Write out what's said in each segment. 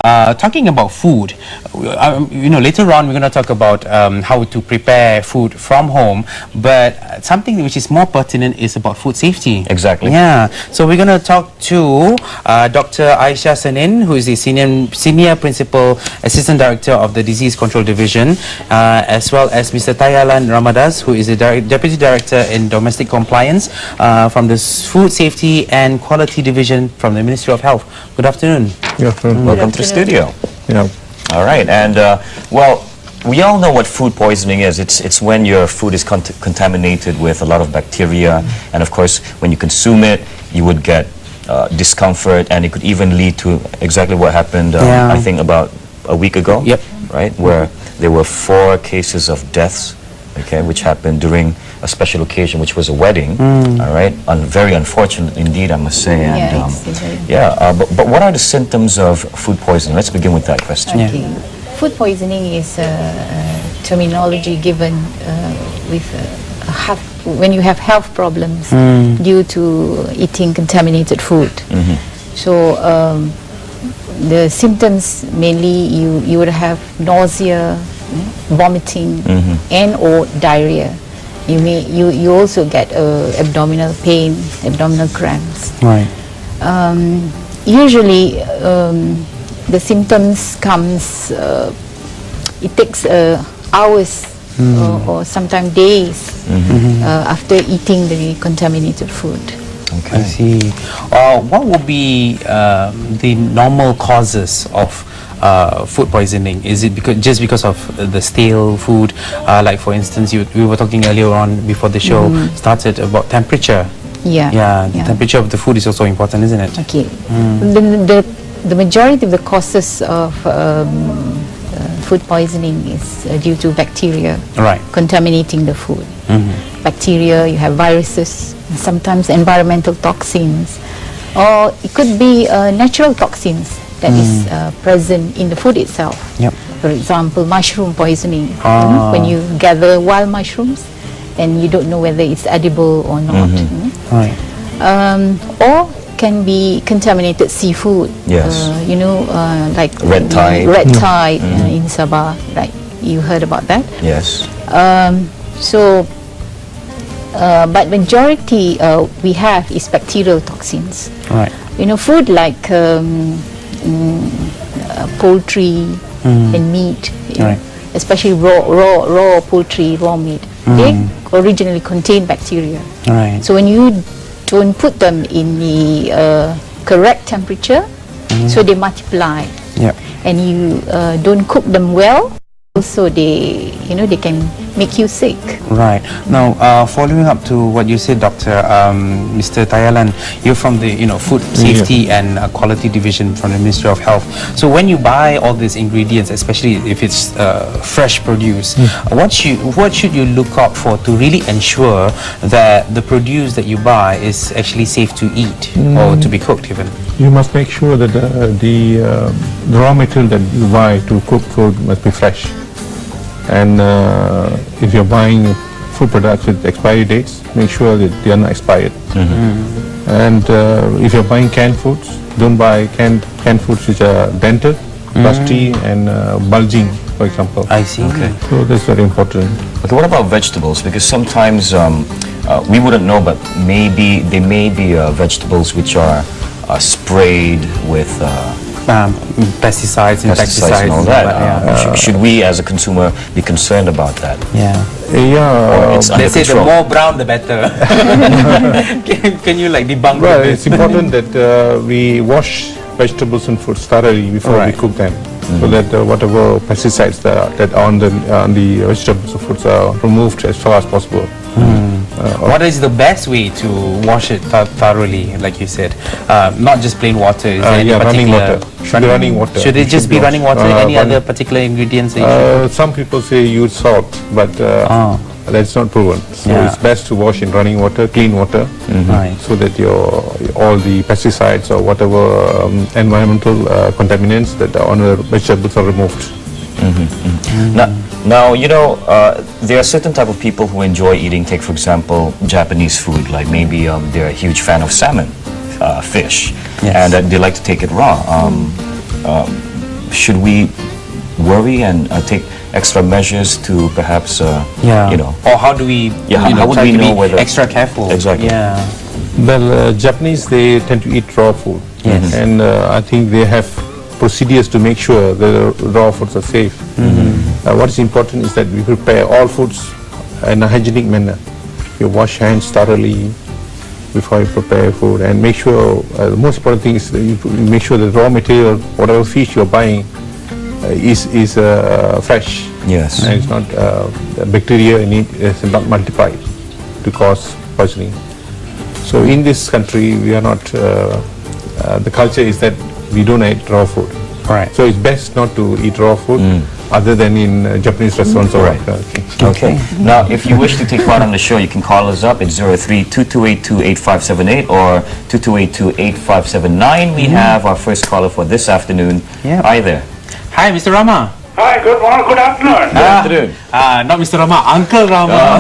talking about food, later on we're going to talk about how to prepare food from home, but something which is more pertinent is about food safety. Exactly. Yeah. So we're going to talk to Dr. Aisha Senin, who is the Senior Principal Assistant Director of the Disease Control Division, as well as Mr. Tayalan Ramadas, who is the Deputy Director in Domestic Compliance from the Food Safety and Quality Division from the Ministry of Health. Good afternoon. Good afternoon. Welcome to the studio. Yeah. All right, and well, we all know what food poisoning is. It's when your food is contaminated with a lot of bacteria, and of course, when you consume it, you would get discomfort, and it could even lead to exactly what happened, I think, about a week ago. Yep. Right, where there were 4 cases of deaths, okay, which happened during a special occasion, which was a wedding. All right, very unfortunate indeed, I must say. And but what are the symptoms of food poisoning? Let's begin with that question. Okay. Food poisoning is a terminology given with when you have health problems due to eating contaminated food. So the symptoms mainly you would have nausea, vomiting, and or diarrhea. You also get abdominal pain, abdominal cramps. Right. Usually the symptoms comes, it takes hours or sometimes days after eating the contaminated food. Okay. I see. What would be the normal causes of food poisoning? Is it just because of the stale food? Like for instance, we were talking earlier on before the show started about temperature. The temperature of the food is also important, isn't it? Okay. The majority of the causes of food poisoning is due to bacteria contaminating the food. Bacteria, you have viruses, sometimes environmental toxins, or it could be natural toxins that is present in the food itself. Yep. For example, mushroom poisoning. When you gather wild mushrooms and you don't know whether it's edible or not. Right. Or can be contaminated seafood. Yes. Like red tide. Red tide in Sabah. Like you heard about that. Yes. But majority we have is bacterial toxins. Right. Food like poultry and meat, especially raw poultry, raw meat, they originally contain bacteria. Right. So when you don't put them in the correct temperature, so they multiply. Yep. And you don't cook them well, also they can make you sick. Right. Now, following up to what you said, Doctor, Mr. Tayalan, you're from the Food Safety and Quality Division from the Ministry of Health. So when you buy all these ingredients, especially if it's fresh produce, what should you look out for to really ensure that the produce that you buy is actually safe to eat or to be cooked even? You must make sure that the raw material that you buy to cook food must be fresh. And if you're buying food products with expiry dates, make sure that they are not expired. And if you're buying canned foods, don't buy canned foods which are dented, rusty, and bulging, for example. I see. Okay. So that's very important. But what about vegetables? Because sometimes we wouldn't know, but maybe there may be vegetables which are sprayed with pesticides and and all that. Should we as a consumer be concerned about that? They say the more brown the better. Can you debunk well, that? it's important that we wash vegetables and fruits thoroughly before we cook them, so that whatever pesticides that are on the vegetables or fruits are removed as far as possible. What is the best way to wash it thoroughly, like you said? Not just plain water. Is there any running particular water. Should be running water. Should it just be running water? Any other particular ingredients? That some people say use salt, but that's not proven. So it's best to wash in running water, clean water, so that all the pesticides or whatever environmental contaminants that are on the vegetables are removed. Now, there are certain type of people who enjoy eating, take for example, Japanese food, like maybe they're a huge fan of salmon, fish, and they like to take it raw. should we worry and take extra measures to perhaps, you know, or how do we, how would try we to know be whether extra careful? Exactly. Yeah. Well, Japanese, they tend to eat raw food. Yes. And I think they have procedures to make sure that the raw foods are safe. What is important is that we prepare all foods in a hygienic manner. You wash hands thoroughly before you prepare food, and make sure, the most important thing is that you make sure the raw material, whatever fish you're buying, is fresh. Yes. And it's not bacteria in it is not multiplied to cause poisoning. So in this country, we are not, the culture is that we don't eat raw food. Right. So it's best not to eat raw food other than in Japanese restaurants or Right. things. Okay. Now, if you wish to take part on the show, you can call us up at 03-2282-8578 or 2282-8579. We have our first caller for this afternoon. Yeah. Hi there. Hi, Mr. Rama. Hi, good morning, good afternoon. Good afternoon. Not Mr. Rama, Uncle Rama.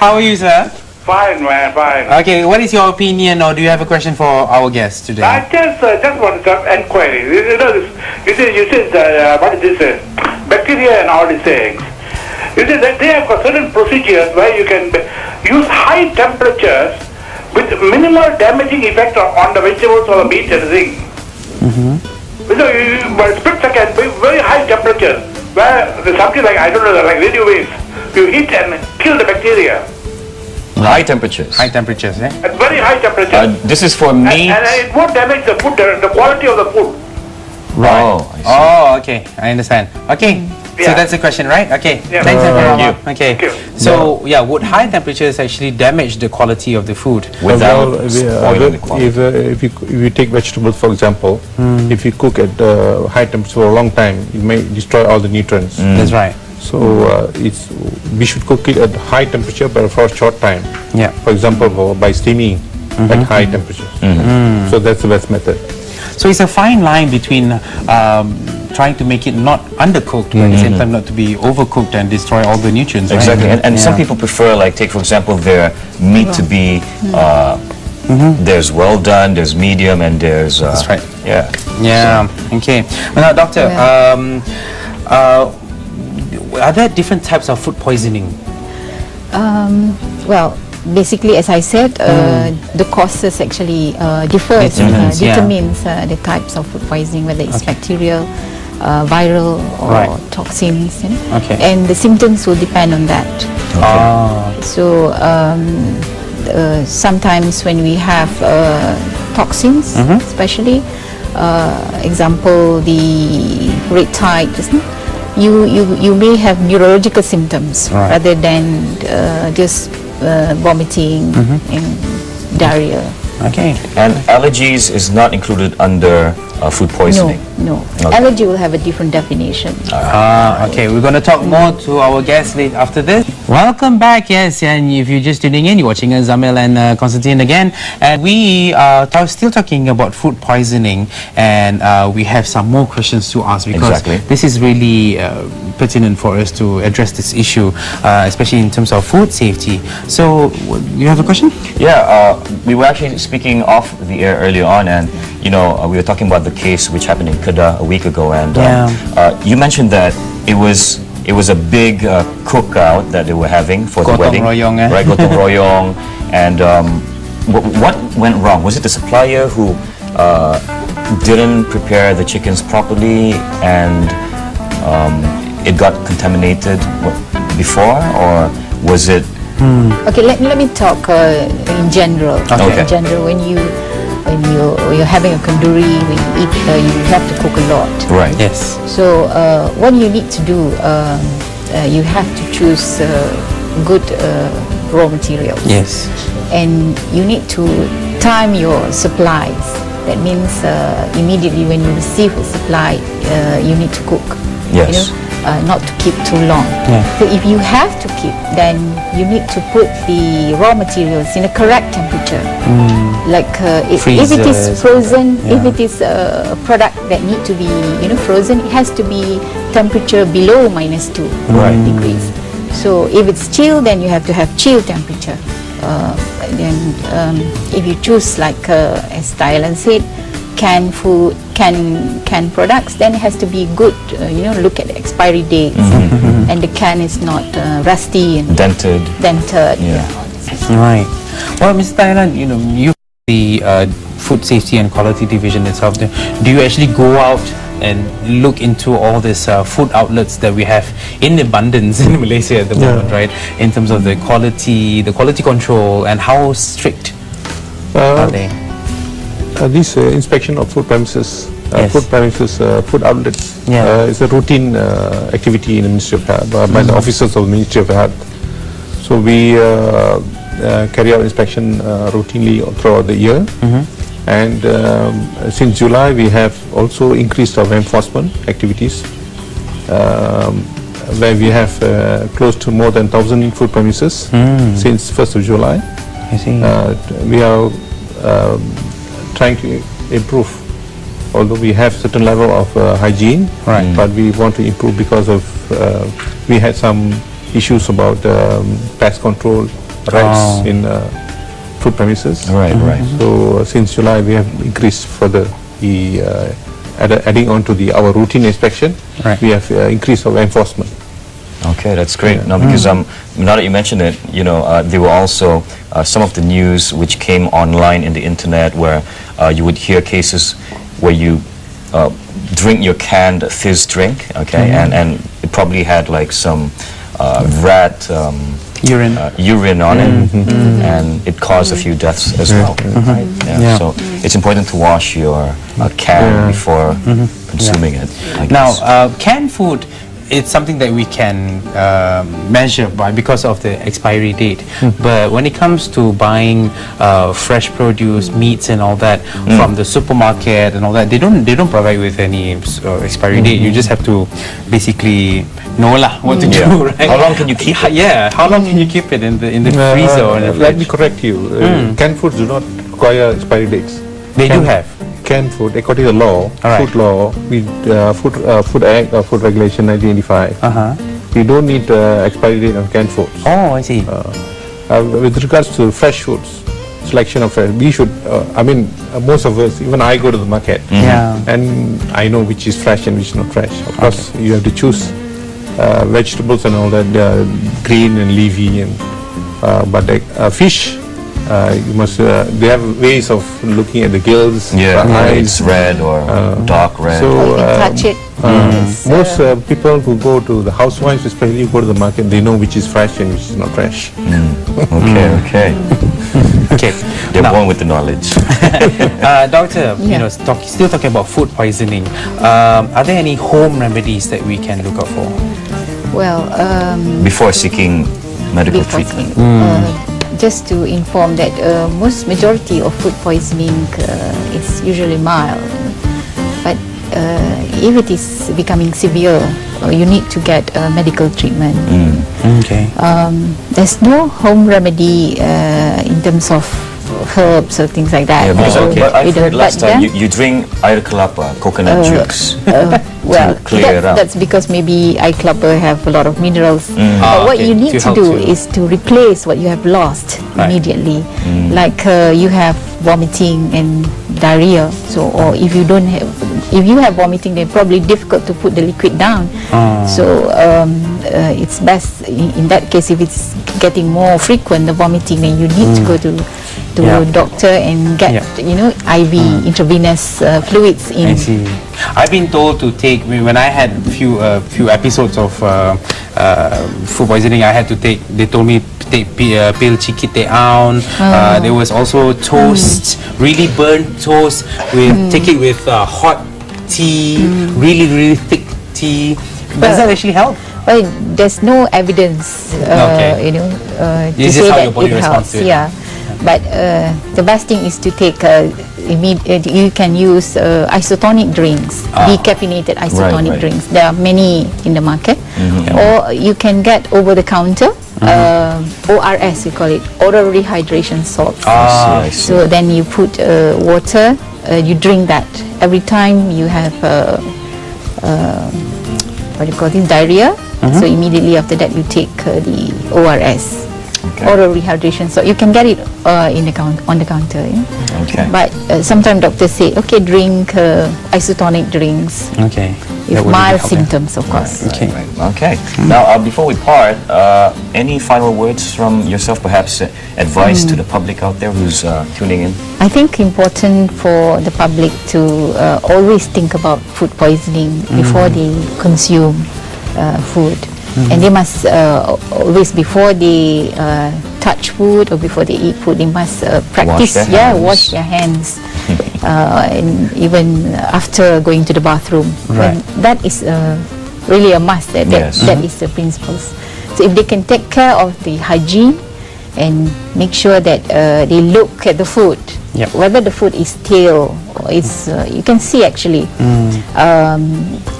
How are you, sir? Fine, man, fine. Okay, what is your opinion, or do you have a question for our guest today? I just want some inquiry. You know, you said what is this? Bacteria and all these things. You said that they have got certain procedures where you can use high temperatures with minimal damaging effect on the vegetables or the meat and thing. So by split second, very high temperatures, where something like, I don't know, like radio waves, you hit and kill the bacteria. High temperatures. High temperatures, eh? At very high temperatures. This is for meat. And it won't damage the food, the quality of the food. Right. Oh, I see. Oh, okay, I understand. Okay, so Yeah. that's the question, right? Okay, Yeah. thanks, Uncle Thank Rama. you. Okay, Thank you. so yeah, would high temperatures actually damage the quality of the food? Without spoiling the If, quality. if you take vegetables, for example, if you cook at high temperature for a long time, it may destroy all the nutrients. That's right. So we should cook it at high temperature but for a short time. Yeah. For example, by steaming at high temperatures. So that's the best method. So it's a fine line between trying to make it not undercooked, but at the same time not to be overcooked and destroy all the nutrients. right? Exactly, and some Yeah. people prefer, like, take for example, their meat to be, there's well done, there's medium, and there's... That's right. Yeah. Yeah. Okay. Well, now, doctor, are there different types of food poisoning? Well, basically, as I said, the causes actually differs, determines the types of food poisoning, whether it's bacterial, viral, or toxins. You know? Okay. And the symptoms will depend on that. So sometimes when we have toxins, especially, example, the red tide, you may have neurological symptoms rather than just vomiting and diarrhea. Okay. And allergies is not included under food poisoning. No. Okay. Allergy will have a different definition. Okay, we're going to talk more to our guests later after this. Welcome back, yes, and if you're just tuning in, you're watching Zamil and Constantine again, and we are still talking about food poisoning, and we have some more questions to ask because this is really pertinent for us to address this issue, especially in terms of food safety. So, you have a question? Yeah, we were actually speaking off the air earlier on, and you know, we were talking about the case which happened in Kedah a week ago, and you mentioned that it was a big cookout that they were having for the wedding. Royong, right? Gotong royong, and what went wrong? Was it the supplier who didn't prepare the chickens properly, and it got contaminated before, or was it? Okay, let me talk in general. Okay. In general, when you're having a kanduri, when you eat, you have to cook a lot. Right. Yes. So what you need to do, you have to choose good raw materials. Yes. And you need to time your supplies. That means immediately when you receive a supply, you need to cook. Yes. You know, not to keep too long. So if you have to keep, then you need to put the raw materials in a correct temperature. Like if it is frozen, if it is a product that need to be frozen, it has to be temperature below -2 degrees. So if it's chilled, then you have to have chill temperature. Then if you choose, like as Thailand said, canned food, canned products, then it has to be good. Look at the expiry dates, and the can is not rusty and dented. Yeah. Right. Well, Mr. Thailand, you the Food Safety and Quality Division itself. Do you actually go out and look into all these food outlets that we have in abundance in Malaysia at the moment, right? In terms of the quality control, and how strict are they? This inspection of food premises, Yes. food outlets, Yeah. is a routine activity in the Ministry of Health by the officers of the Ministry of Health. So we carry out inspection routinely throughout the year. And since July, we have also increased our enforcement activities, where we have close to more than 1,000 food premises since 1st of July. I see. We are trying to improve, although we have certain level of hygiene, Right. but we want to improve because of we had some issues about pest control, rats in food premises. Right. So since July, we have increased further the adding on to our routine inspection. Right. We have increased our enforcement. Okay, that's great. Now, because now that you mentioned it, there were also some of the news which came online in the internet where you would hear cases where you drink your canned fizz drink, okay, and it probably had like some rat urine on it, and it caused a few deaths as well. Right? Yeah. So it's important to wash your can before consuming it. I guess. Now, canned food, it's something that we can measure because of the expiry date. But when it comes to buying fresh produce, meats and all that from the supermarket and all that, they don't provide with any expiry date. You just have to basically know what to do, right? How long can you keep it? Yeah, how long can you keep it in the freezer or in the Let me fridge? correct you. Canned foods do not require expiry dates. They do have. Canned food, according to the law, Alright. food law, with Food Act or Food Regulation 1985, we don't need expiry date on canned foods. Oh, I see. With regards to fresh foods, selection of fresh, we should, most of us, even I go to the market, Yeah. and I know which is fresh and which is not fresh. Of course, you have to choose vegetables and all that, green and leafy, and but fish, you must. They have ways of looking at the gills, the whether eyes. it's red or dark red. So You can touch it. It's, most people who go to the housewives, especially who go to the market, they know which is fresh and which is not fresh. Okay. Okay. They're Now, born with the knowledge. Doctor, Yeah. still talking about food poisoning. Are there any home remedies that we can look out for? well, Before seeking medical before treatment. just to inform that most majority of food poisoning is usually mild, but if it is becoming severe, you need to get medical treatment. Okay. There's no home remedy in terms of herbs or things like that. Yeah, because but I We don't- heard last but time then- you drink air kelapa, coconut juice. well, clear it up. that's because maybe eye clubber have a lot of minerals. But what okay, you need to to help do you. is to replace what you have lost Right. immediately. Like you have vomiting and diarrhea. So, or if you don't have, if you have vomiting, then probably difficult to put the liquid down. So it's best in that case, if it's getting more frequent, the vomiting, then you need to go to Yeah. a doctor and get IV intravenous fluids in. I see. I've been told to take when I had few episodes of food poisoning. I had to take. They told me to take pil cikit aun. There was also toast, really burnt toast. Take it with hot tea, really thick tea. Does that actually help? Well, there's no evidence, Okay. to This is say how that your body it responds helps. to it. Yeah, but the best thing is to take. You can use isotonic drinks, decaffeinated isotonic right. drinks. There are many in the market, or you can get over the counter. ORS we call it, oral rehydration salts. I see. So then you put water, you drink that every time you have what do you call this, diarrhea. So immediately after that you take the ORS. oral rehydration. So you can get it on the counter. Yeah? Okay. But sometimes doctors say, okay, drink isotonic drinks. Okay. With mild symptoms, of course. Right, right. Okay. Now, before we part, any final words from yourself, perhaps advice to the public out there who's tuning in? I think important for the public to always think about food poisoning before they consume food. And they must always, before they touch food or before they eat food, they must practice, wash their hands. And even after going to the bathroom. Right. And that is really a must. That is the principles. So if they can take care of the hygiene and make sure that they look at the food, whether the food is stale or is, you can see actually,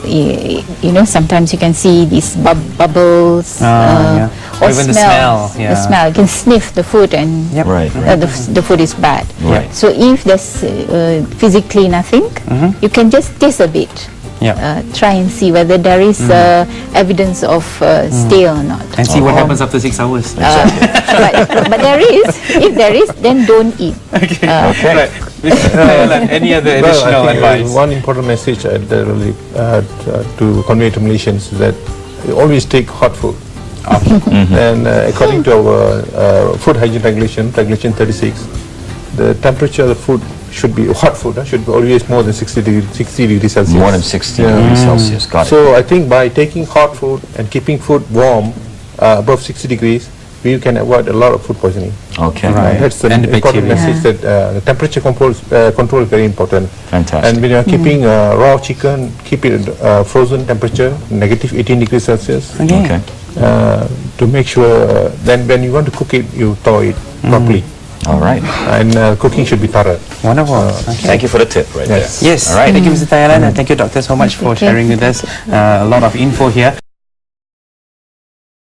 you know, sometimes you can see these bubbles or even smell. the The smell, you can sniff the food and the food is bad. Right. So if there's physically nothing, you can just taste a bit. Try and see whether there is evidence of stale or not. And see what happens after 6 hours. But there is. If there is, then don't eat. Okay. Right. Any other additional advice? One important message I'd really to convey to Malaysians is that always take hot food. And according to our food hygiene regulation 36, the temperature of the food should be hot food. Should be always more than 60 degrees Celsius. More than 60 degrees Celsius. Got it. So I think by taking hot food and keeping food warm above 60 degrees, we can avoid a lot of food poisoning. Okay. Right. That's the important message, that the temperature control is very important. Fantastic. And when you are keeping raw chicken, keep it frozen temperature, negative 18 degrees Celsius. Okay. To make sure then when you want to cook it, you thaw it properly. All right. And cooking should be thorough. Wonderful. Thank you for the tip right there. Yes. All right. Thank you, Mr. Tayalan, and thank you, Doctor, so much for sharing with us a lot of info here.